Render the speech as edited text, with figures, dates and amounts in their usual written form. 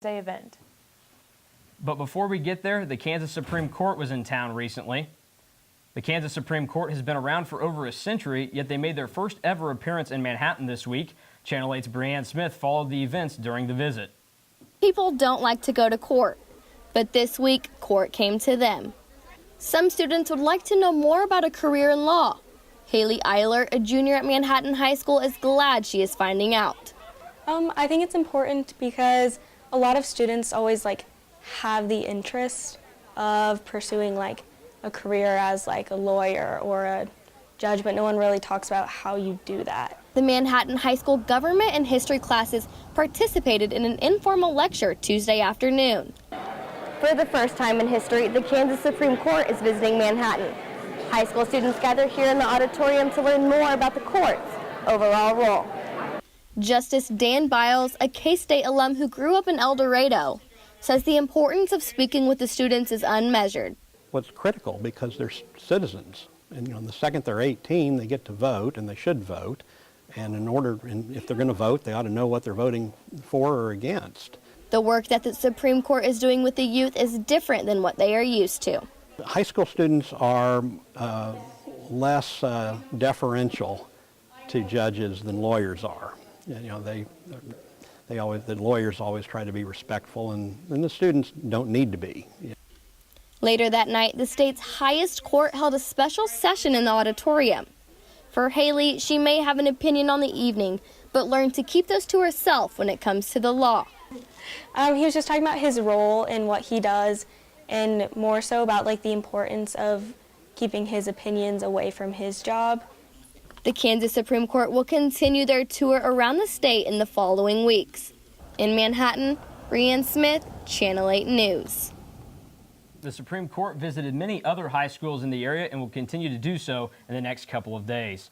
Day event. But before we get there, the Kansas Supreme Court was in town recently. The Kansas Supreme Court has been around for over a century, yet they made their first ever appearance in Manhattan this week. Channel 8's Brianne Smith followed the events during the visit. People don't like to go to court, but this week, court came to them. Some students would like to know more about a career in law. Haley Eiler, a junior at Manhattan High School, is glad she is finding out. I think it's important because a lot of students always have the interest of pursuing a career as a lawyer or a judge, but no one really talks about how you do that. The Manhattan High School government and history classes participated in an informal lecture Tuesday afternoon. For the first time in history, the Kansas Supreme Court is visiting Manhattan. High school students gather here in the auditorium to learn more about the court's overall role. Justice Dan Biles, a K-State alum who grew up in El Dorado, says the importance of speaking with the students is unmeasured. What's critical, because they're citizens, and the second they're 18, they get to vote, and they should vote. And if they're going to vote, they ought to know what they're voting for or against. The work that the Supreme Court is doing with the youth is different than what they are used to. High school students are less deferential to judges than lawyers are. The lawyers always try to be respectful, and the students don't need to be. Later that night, the state's highest court held a special session in the auditorium. For Haley, she may have an opinion on the evening, but learned to keep those to herself when it comes to the law. He was just talking about his role and what he does, and more so about the importance of keeping his opinions away from his job. The Kansas Supreme Court will continue their tour around the state in the following weeks. In Manhattan, Brianne Smith, Channel 8 News. The Supreme Court visited many other high schools in the area and will continue to do so in the next couple of days.